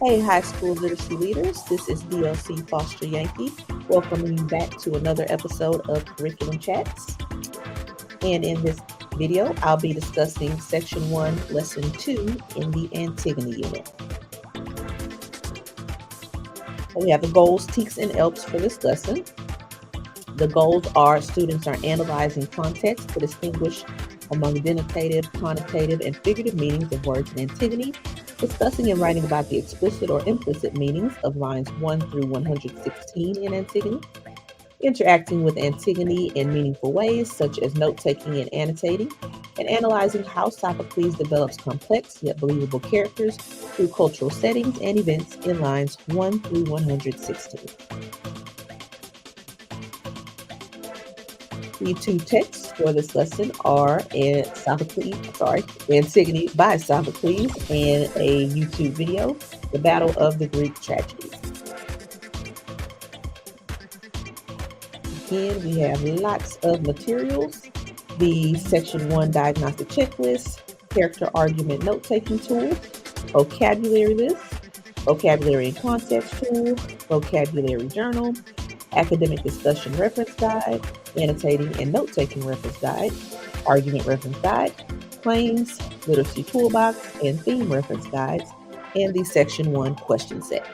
Hey, high school literacy leaders, this is DLC Foster Yankee, welcoming you back to another episode of Curriculum Chats. And in this video, I'll be discussing Section 1, Lesson 2 in the Antigone unit. We have the goals, teaks, and ELPs for this lesson. The goals are students are analyzing context to distinguish among denotative, connotative, and figurative meanings of words in Antigone, discussing and writing about the explicit or implicit meanings of lines 1 through 116 in Antigone, interacting with Antigone in meaningful ways, such as note-taking and annotating, and analyzing how Sophocles develops complex yet believable characters through cultural settings and events in lines 1 through 116. The two texts for this lesson are Antigone by Sophocles and a YouTube video, The Battle of the Greek Tragedies. Again, we have lots of materials. The Section 1 diagnostic checklist, character argument note-taking tool, vocabulary list, vocabulary and context tool, vocabulary journal, academic discussion reference guide, annotating and note-taking reference guide, argument reference guide, claims, literacy toolbox, and theme reference guides, and the Section 1 question set.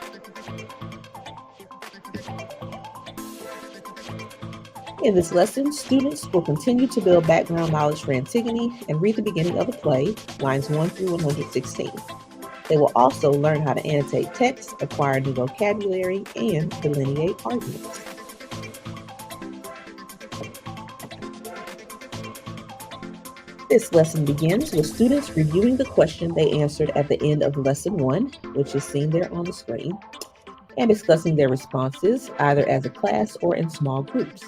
In this lesson, students will continue to build background knowledge for Antigone and read the beginning of the play, lines 1 through 116. They will also learn how to annotate text, acquire new vocabulary, and delineate arguments. This lesson begins with students reviewing the question they answered at the end of Lesson 1, which is seen there on the screen, and discussing their responses either as a class or in small groups.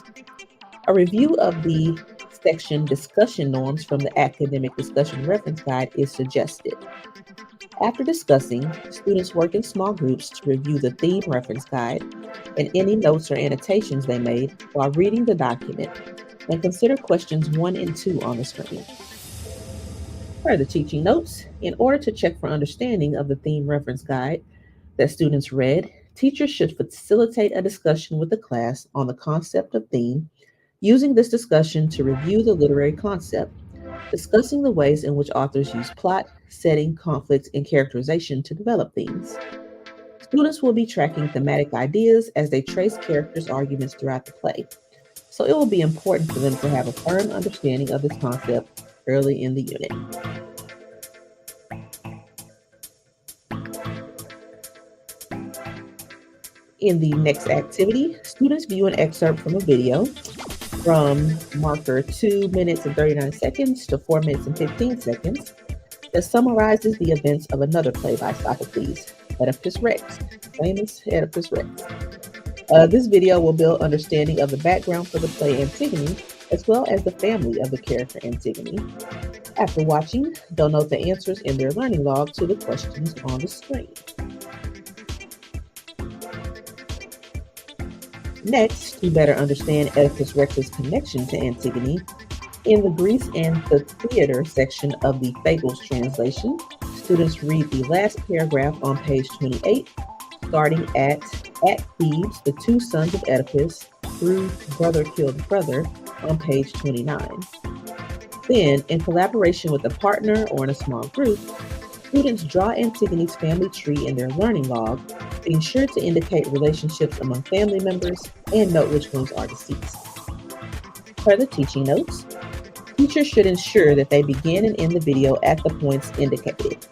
A review of the section discussion norms from the Academic Discussion Reference Guide is suggested. After discussing, students work in small groups to review the theme reference guide and any notes or annotations they made while reading the document, and consider questions 1 and 2 on the screen. For the teaching notes, in order to check for understanding of the theme reference guide that students read, teachers should facilitate a discussion with the class on the concept of theme, using this discussion to review the literary concept, discussing the ways in which authors use plot, setting, conflict, and characterization to develop themes. Students will be tracking thematic ideas as they trace characters' arguments throughout the play, so it will be important for them to have a firm understanding of this concept early in the unit. In the next activity, students view an excerpt from a video from marker 2 minutes and 39 seconds to 4 minutes and 15 seconds that summarizes the events of another play by Sophocles, Oedipus Rex, famous Oedipus Rex. This video will build understanding of the background for the play Antigone, as well as the family of the character Antigone. After watching, they'll note the answers in their learning log to the questions on the screen. Next, to better understand Oedipus Rex's connection to Antigone, in the Greece and the Theater section of the Fables translation, students read the last paragraph on page 28, starting at Thebes, the two sons of Oedipus, through brother killed brother on page 29. Then, in collaboration with a partner or in a small group, students draw Antigone's family tree in their learning log, being sure to indicate relationships among family members and note which ones are deceased. For the teaching notes, teachers should ensure that they begin and end the video at the points indicated,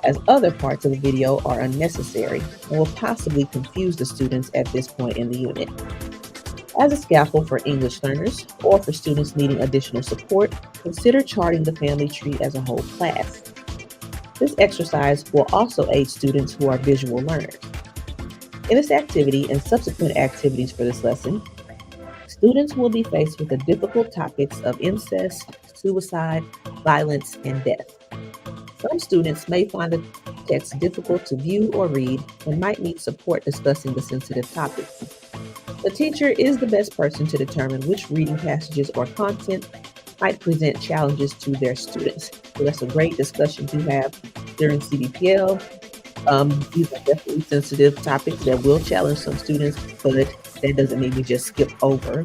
as other parts of the video are unnecessary and will possibly confuse the students at this point in the unit. As a scaffold for English learners or for students needing additional support, consider charting the family tree as a whole class. This exercise will also aid students who are visual learners. In this activity and subsequent activities for this lesson, students will be faced with the difficult topics of incest, suicide, violence, and death. Some students may find the text difficult to view or read and might need support discussing the sensitive topics. The teacher is the best person to determine which reading passages or content might present challenges to their students. So that's a great discussion to have during CBPL These are definitely sensitive topics that will challenge some students, but that doesn't mean we just skip over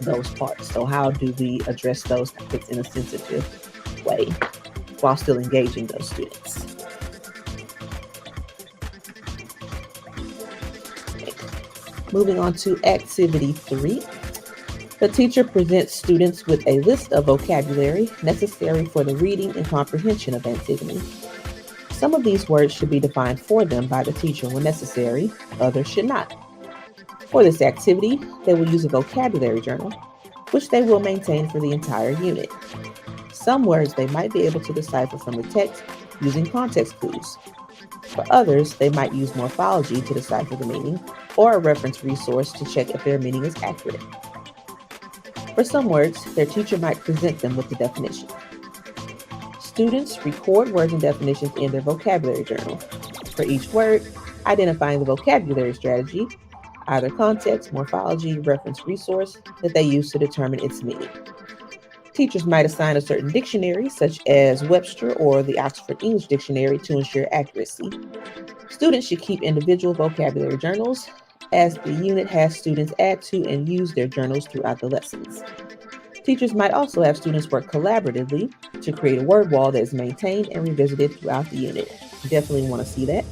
those parts. So how do we address those topics in a sensitive way while still engaging those students? Okay. Moving on to activity 3. The teacher presents students with a list of vocabulary necessary for the reading and comprehension of Antigone. Some of these words should be defined for them by the teacher when necessary, others should not. For this activity, they will use a vocabulary journal, which they will maintain for the entire unit. Some words they might be able to decipher from the text using context clues. For others, they might use morphology to decipher the meaning, or a reference resource to check if their meaning is accurate. For some words, their teacher might present them with the definition. Students record words and definitions in their vocabulary journal. For each word, identifying the vocabulary strategy, either context, morphology, reference resource, that they use to determine its meaning. Teachers might assign a certain dictionary, such as Webster or the Oxford English Dictionary, to ensure accuracy. Students should keep individual vocabulary journals, as the unit has students add to and use their journals throughout the lessons. Teachers might also have students work collaboratively to create a word wall that is maintained and revisited throughout the unit. Definitely want to see that.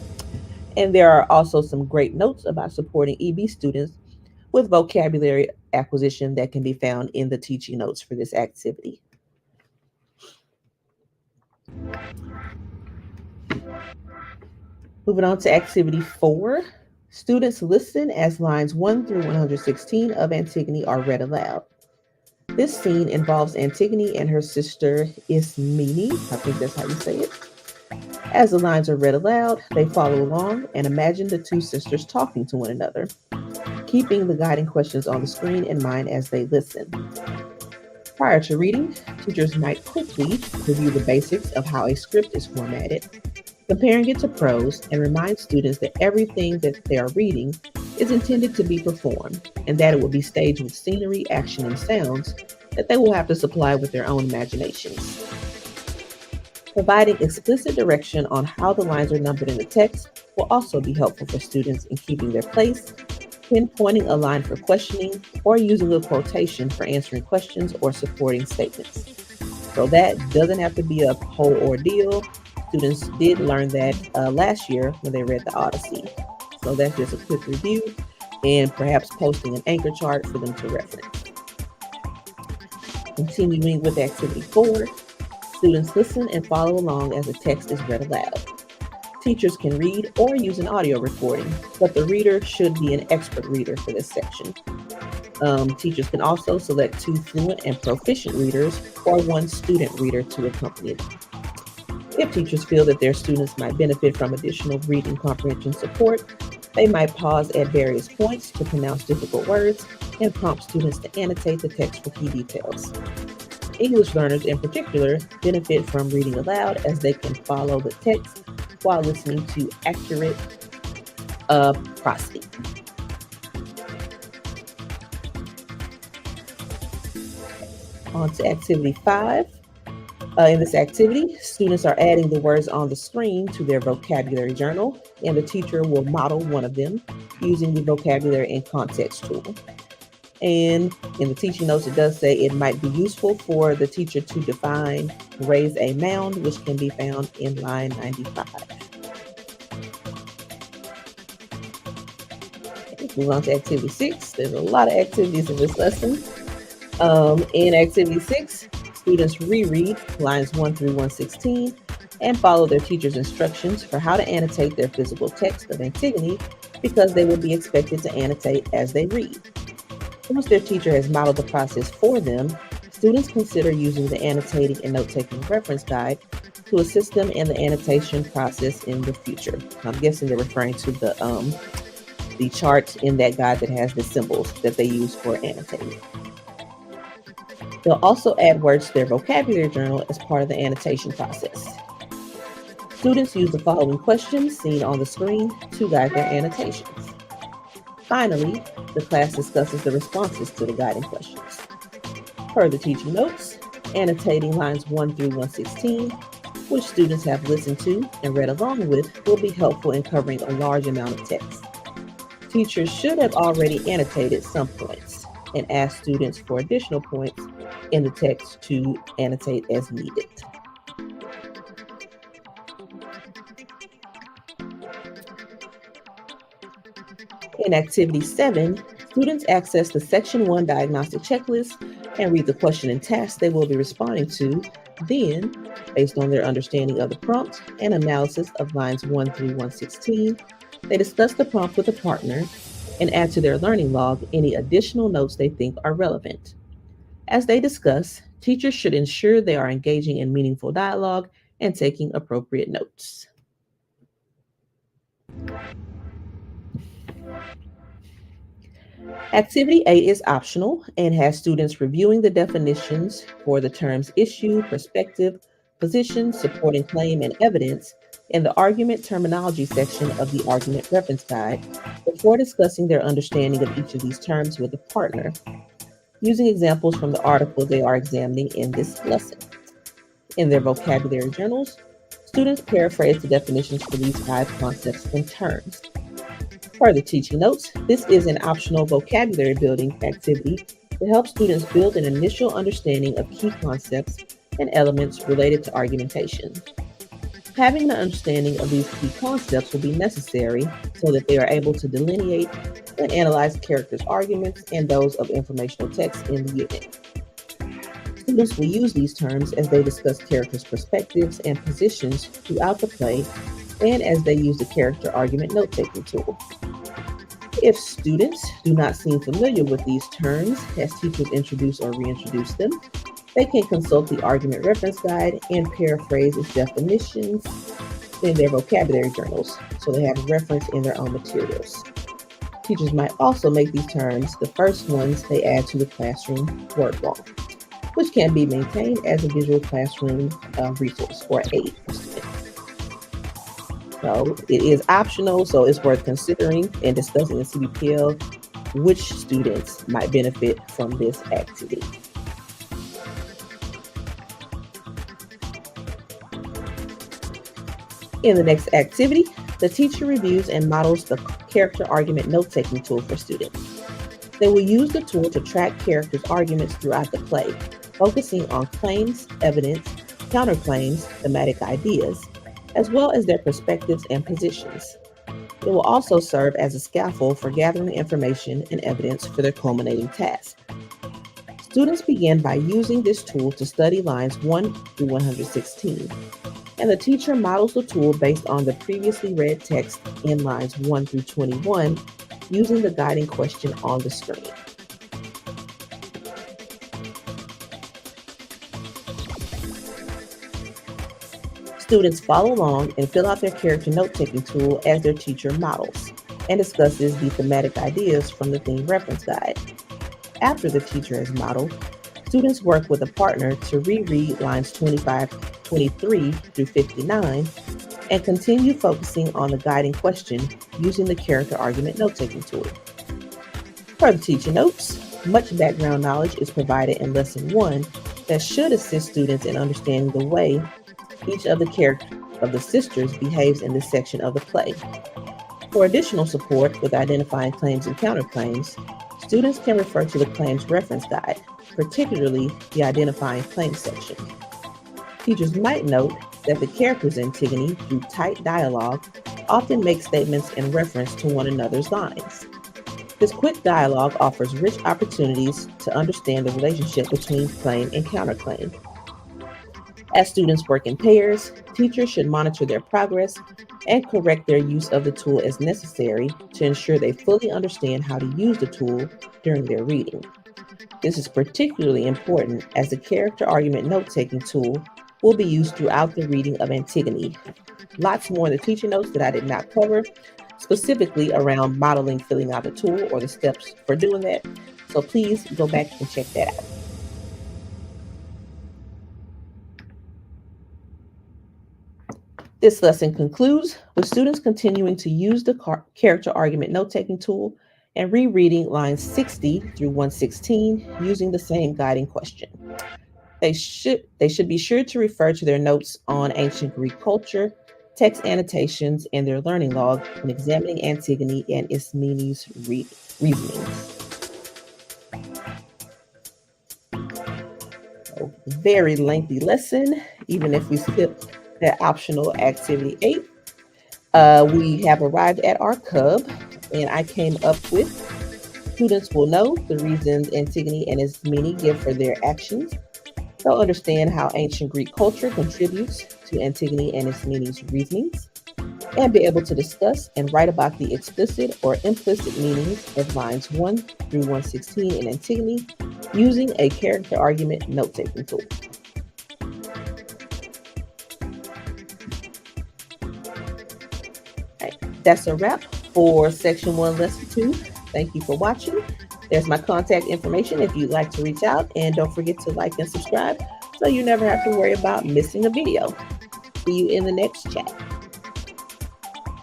And there are also some great notes about supporting EB students with vocabulary acquisition that can be found in the teaching notes for this activity. Moving on to activity 4. Students listen as lines 1 through 116 of Antigone are read aloud. This scene involves Antigone and her sister Ismene, I think that's how you say it. As the lines are read aloud, they follow along and imagine the two sisters talking to one another, keeping the guiding questions on the screen in mind as they listen. Prior to reading, teachers might quickly review the basics of how a script is formatted, comparing it to prose, and remind students that everything that they are reading is intended to be performed, and that it will be staged with scenery, action, and sounds that they will have to supply with their own imaginations. Providing explicit direction on how the lines are numbered in the text will also be helpful for students in keeping their place, pinpointing a line for questioning, or using a quotation for answering questions or supporting statements. So that doesn't have to be a whole ordeal. Students did learn that last year when they read the Odyssey. So that's just a quick review and perhaps posting an anchor chart for them to reference. Continuing with activity 4, students listen and follow along as the text is read aloud. Teachers can read or use an audio recording, but the reader should be an expert reader for this section. Teachers can also select 2 fluent and proficient readers or 1 student reader to accompany them. If teachers feel that their students might benefit from additional reading comprehension support, they might pause at various points to pronounce difficult words and prompt students to annotate the text for key details. English learners in particular benefit from reading aloud as they can follow the text while listening to accurate prosody. On to activity 5. In this activity, students are adding the words on the screen to their vocabulary journal, and the teacher will model one of them using the vocabulary and context tool. And in the teaching notes, it does say it might be useful for the teacher to define raise a mound, which can be found in line 95. Okay, move on to activity 6. There's a lot of activities in this lesson. In activity 6, students reread lines 1 through 116 and follow their teacher's instructions for how to annotate their physical text of Antigone, because they will be expected to annotate as they read. Once their teacher has modeled the process for them, students consider using the annotating and note-taking reference guide to assist them in the annotation process in the future. I'm guessing they're referring to the chart in that guide that has the symbols that they use for annotating. They'll also add words to their vocabulary journal as part of the annotation process. Students use the following questions seen on the screen to guide their annotations. Finally, the class discusses the responses to the guiding questions. Per the teaching notes, annotating lines 1 through 116 which students have listened to and read along with, will be helpful in covering a large amount of text. Teachers should have already annotated some points and ask students for additional points in the text to annotate as needed. In Activity 7, students access the Section 1 diagnostic checklist and read the question and task they will be responding to. Then, based on their understanding of the prompt and analysis of lines 1 through 116, they discuss the prompt with a partner and add to their learning log any additional notes they think are relevant. As they discuss, teachers should ensure they are engaging in meaningful dialogue and taking appropriate notes. Activity 8 is optional and has students reviewing the definitions for the terms issue, perspective, position, supporting claim, and evidence in the argument terminology section of the argument reference guide before discussing their understanding of each of these terms with a partner, using examples from the article they are examining in this lesson. In their vocabulary journals, students paraphrase the definitions for these 5 concepts and terms. For the teaching notes, this is an optional vocabulary building activity to help students build an initial understanding of key concepts and elements related to argumentation. Having an understanding of these key concepts will be necessary so that they are able to delineate and analyze characters' arguments and those of informational text in the unit. Students will use these terms as they discuss characters' perspectives and positions throughout the play and as they use the character argument note-taking tool. If students do not seem familiar with these terms as teachers introduce or reintroduce them, they can consult the argument reference guide and paraphrase its definitions in their vocabulary journals so they have a reference in their own materials. Teachers might also make these terms the first ones they add to the classroom word wall, which can be maintained as a visual classroom resource or aid for students. So it is optional, so it's worth considering and discussing in CBPL which students might benefit from this activity. In the next activity, the teacher reviews and models the character argument note-taking tool for students. They will use the tool to track characters' arguments throughout the play, focusing on claims, evidence, counterclaims, thematic ideas, as well as their perspectives and positions. It will also serve as a scaffold for gathering information and evidence for their culminating task. Students begin by using this tool to study lines 1 through 116, and the teacher models the tool based on the previously read text in lines 1 through 21 using the guiding question on the screen. Students follow along and fill out their character note-taking tool as their teacher models and discusses the thematic ideas from the theme reference guide. After the teacher has modeled, students work with a partner to reread lines 23 through 59 and continue focusing on the guiding question using the character argument note-taking tool. For the teacher notes, much background knowledge is provided in Lesson 1 that should assist students in understanding the way each of the characters of the sisters behaves in this section of the play. For additional support with identifying claims and counterclaims, students can refer to the claims reference guide, particularly the identifying claims section. Teachers might note that the characters in Antigone, through tight dialogue, often make statements in reference to one another's lines. This quick dialogue offers rich opportunities to understand the relationship between claim and counterclaim. As students work in pairs, teachers should monitor their progress and correct their use of the tool as necessary to ensure they fully understand how to use the tool during their reading. This is particularly important as the character argument note-taking tool will be used throughout the reading of Antigone. Lots more in the teacher notes that I did not cover, specifically around modeling, filling out the tool, or the steps for doing that. So please go back and check that out. This lesson concludes with students continuing to use the character argument note-taking tool and rereading lines 60 through 116 using the same guiding question. They should be sure to refer to their notes on ancient Greek culture, text annotations, and their learning log when examining Antigone and Ismene's reasonings. So, very lengthy lesson, even if we skip that optional activity 8. We have arrived at our cub, and I came up with: students will know the reasons Antigone and Ismene give for their actions. They'll understand how ancient Greek culture contributes to Antigone and Ismene's reasonings, and be able to discuss and write about the explicit or implicit meanings of lines 1 through 116 in Antigone using a character argument note-taking tool. Right, that's a wrap for Section 1, Lesson 2. Thank you for watching. There's my contact information if you'd like to reach out, and don't forget to like and subscribe so you never have to worry about missing a video. See you in the next chat.